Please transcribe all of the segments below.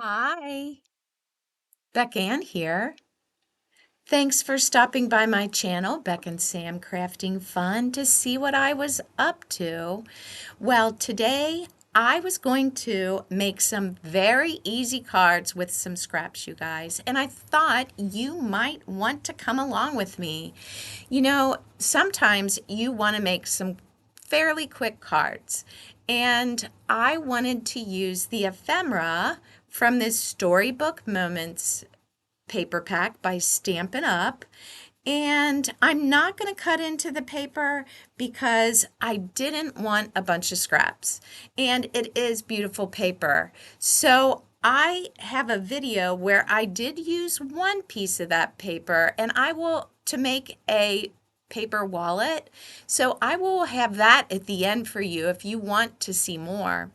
Hi, Beck Ann here. Thanks for stopping by my channel, Beck and Sam Crafting Fun, to see what I was up to. Well, today I was going to make some very easy cards with some scraps, you guys, and I thought you might want to come along with me. Sometimes you want to make some fairly quick cards, and I wanted to use the ephemera from this Storybook Moments paper pack by Stampin' Up. And I'm not going to cut into the paper because I didn't want a bunch of scraps. And it is beautiful paper. So I have a video where I did use one piece of that paper and I will to make a paper wallet. So I will have that at the end for you if you want to see more.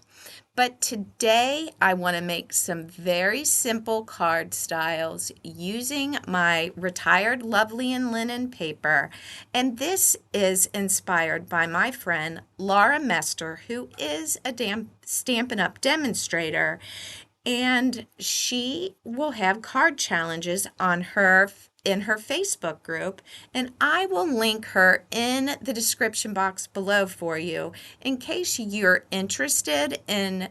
But today I want to make some very simple card styles using my retired Lovely and Linen paper. And this is inspired by my friend Laura Mester, who is a Stampin' Up! Demonstrator. And she will have card challenges on her in her Facebook group, and I will link her in the description box below for you in case you're interested in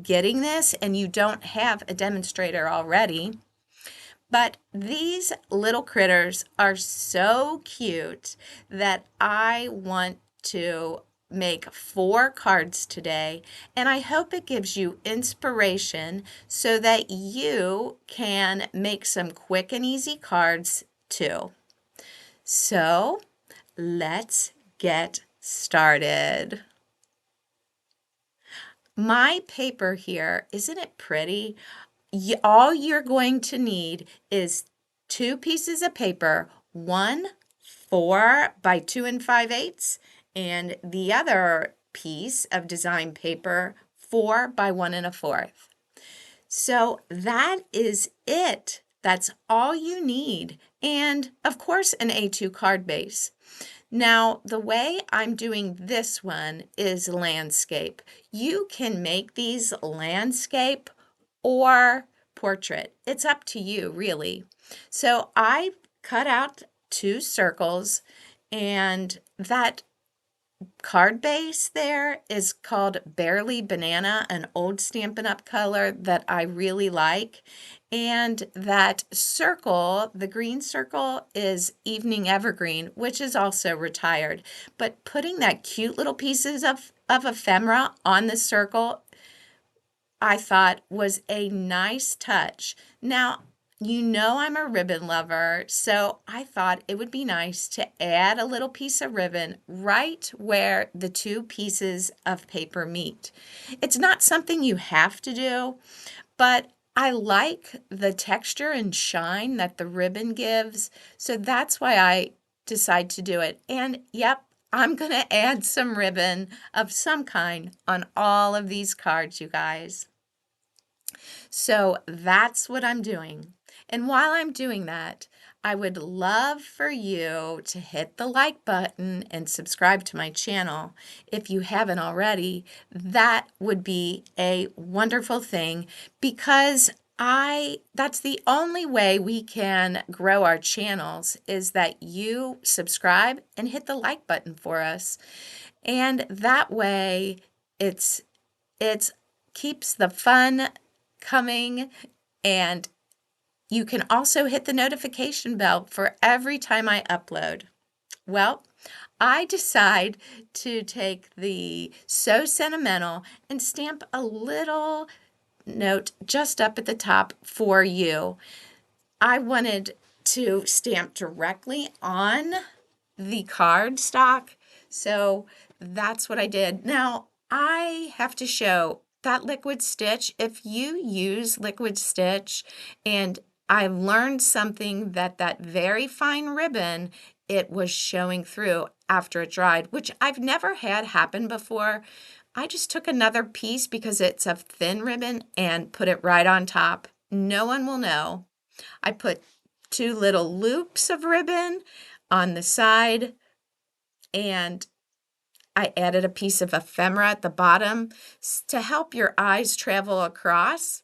getting this and you don't have a demonstrator already. But these little critters are so cute that I want to make 4 cards today, and I hope it gives you inspiration so that you can make some quick and easy cards too. So let's get started. My paper here, isn't it pretty? All you're going to need is 2 pieces of paper, one 4 by 2 5/8, and the other piece of design paper 4 by 1 1/4. So that is it. That's all you need. And of course, an A2 card base. Now, the way I'm doing this one is landscape. You can make these landscape or portrait. It's up to you, really. So I cut out 2 circles, and that card base there is called Barely Banana, an old Stampin' Up! Color that I really like. And that circle, the green circle, is Evening Evergreen, which is also retired. But putting that cute little pieces of ephemera on the circle, I thought was a nice touch. Now, you know I'm a ribbon lover, so I thought it would be nice to add a little piece of ribbon right where the 2 pieces of paper meet. It's not something you have to do, but I like the texture and shine that the ribbon gives, so that's why I decide to do it. And yep, I'm going to add some ribbon of some kind on all of these cards, you guys. So that's what I'm doing. And while I'm doing that, I would love for you to hit the like button and subscribe to my channel if you haven't already. That would be a wonderful thing because that's the only way we can grow our channels is that you subscribe and hit the like button for us. And that way it's keeps the fun coming, and you can also hit the notification bell for every time I upload. Well, I decide to take the So Sentimental and stamp a little note just up at the top for you. I wanted to stamp directly on the card stock, so that's what I did. Now, I have to show that liquid stitch. If you use liquid stitch, and I learned something that very fine ribbon, it was showing through after it dried, which I've never had happen before. I just took another piece because it's a thin ribbon and put it right on top. No one will know. I put 2 little loops of ribbon on the side, and I added a piece of ephemera at the bottom to help your eyes travel across.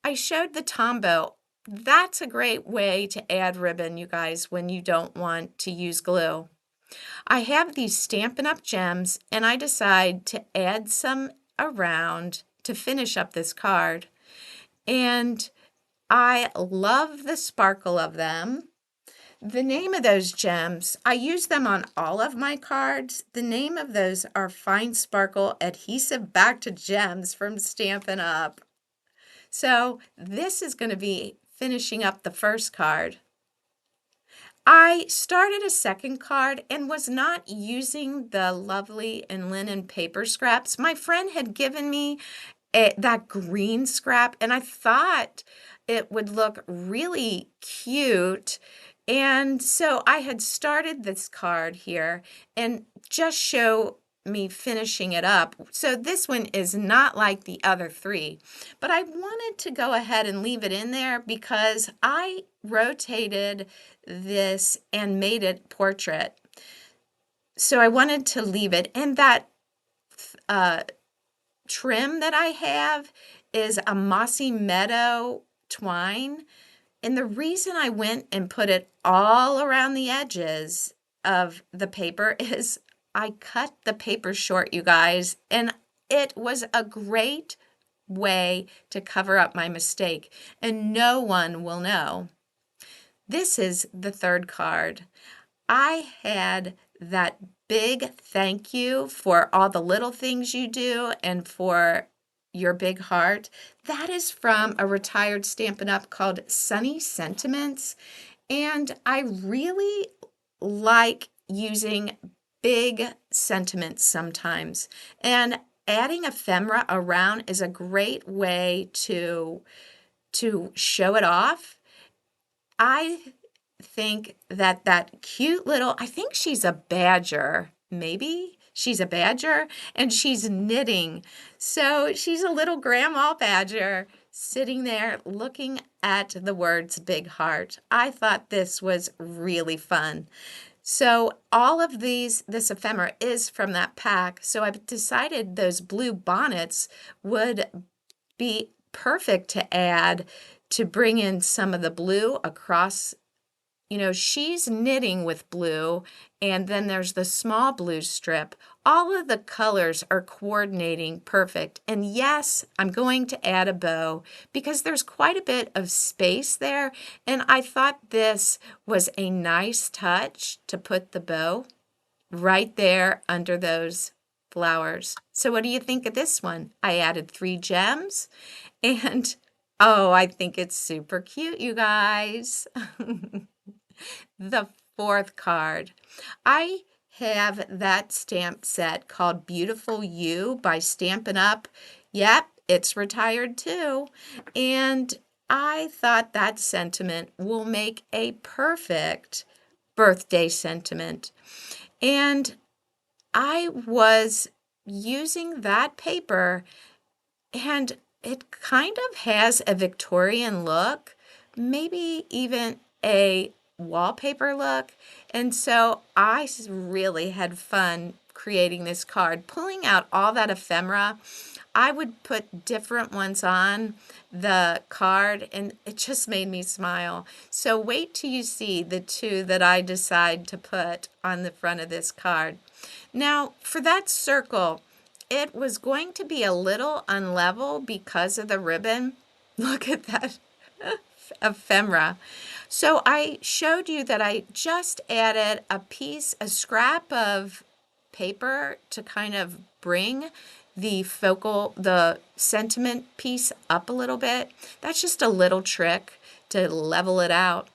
I showed the Tombow. That's a great way to add ribbon, you guys, when you don't want to use glue. I have these Stampin' Up! Gems, and I decide to add some around to finish up this card. And I love the sparkle of them. The name of those gems, I use them on all of my cards. The name of those are Fine Sparkle Adhesive Back to Gems from Stampin' Up. So this is going to be finishing up the first card. I started a second card and was not using the lovely and linen paper scraps. My friend had given me that green scrap, and I thought it would look really cute. And so I had started this card here and just show me finishing it up. So this one is not like the other three, but I wanted to go ahead and leave it in there because I rotated this and made it portrait. So I wanted to leave it, and that trim that I have is a mossy meadow twine. And the reason I went and put it all around the edges of the paper is I cut the paper short, you guys, and it was a great way to cover up my mistake, and no one will know. This is the third card. I had that big thank you for all the little things you do and for your big heart. That is from a retired Stampin' Up! Called Sunny Sentiments. And I really like using big sentiments sometimes. And adding ephemera around is a great way to show it off. I think that cute little, I think she's a badger, maybe she's a badger, and she's knitting. So she's a little grandma badger sitting there looking at the words big heart. I thought this was really fun. So all of this ephemera is from that pack. So I've decided those blue bonnets would be perfect to add to bring in some of the blue across. She's knitting with blue, and then there's the small blue strip. All of the colors are coordinating perfect. And yes, I'm going to add a bow because there's quite a bit of space there, and I thought this was a nice touch to put the bow right there under those flowers. So what do you think of this one? I added 3 gems, and oh, I think it's super cute, you guys. The fourth card. I have that stamp set called Beautiful You by Stampin' Up. Yep, it's retired too. And I thought that sentiment will make a perfect birthday sentiment. And I was using that paper, and it kind of has a Victorian look, maybe even a wallpaper look. And so I really had fun creating this card, pulling out all that ephemera. I would put different ones on the card, and it just made me smile. So wait till you see the 2 that I decide to put on the front of this card. Now, for that circle, it was going to be a little unlevel because of the ribbon. Look at that ephemera. So I showed you that I just added a scrap of paper to kind of bring the sentiment piece up a little bit. That's just a little trick to level it out.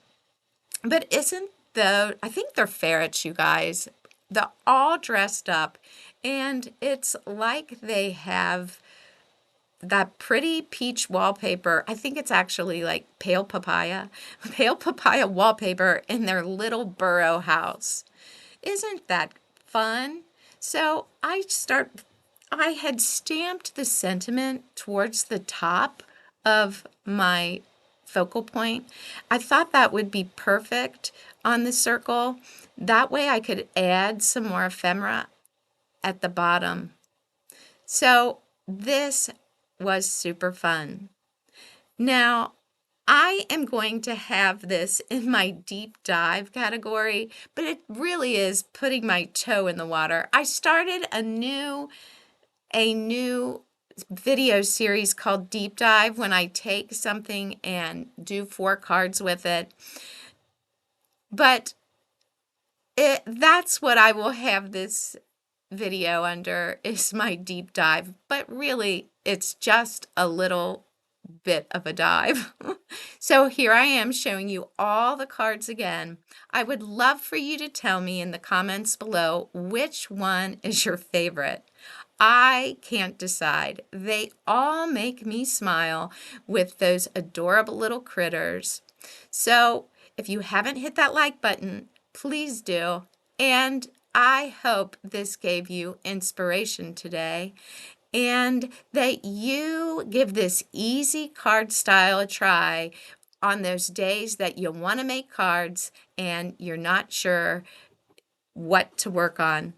But I think they're ferrets, you guys. They're all dressed up, and it's like they have that pretty peach wallpaper. I think it's actually like pale papaya wallpaper in their little burrow house. Isn't that fun? So I had stamped the sentiment towards the top of my focal point. I thought that would be perfect on the circle. That way I could add some more ephemera at the bottom. So this was super fun. Now, I am going to have this in my deep dive category, but it really is putting my toe in the water. I started a new video series called Deep Dive when I take something and do 4 cards with it. But that's what I will have this video under, is my deep dive. But really, it's just a little bit of a dive. So here I am showing you all the cards again. I would love for you to tell me in the comments below which one is your favorite. I can't decide. They all make me smile with those adorable little critters. So if you haven't hit that like button, please do. And I hope this gave you inspiration today, and that you give this easy card style a try on those days that you want to make cards and you're not sure what to work on.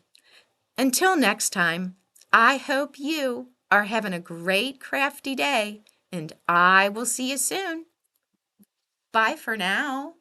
Until next time, I hope you are having a great crafty day, and I will see you soon. Bye for now.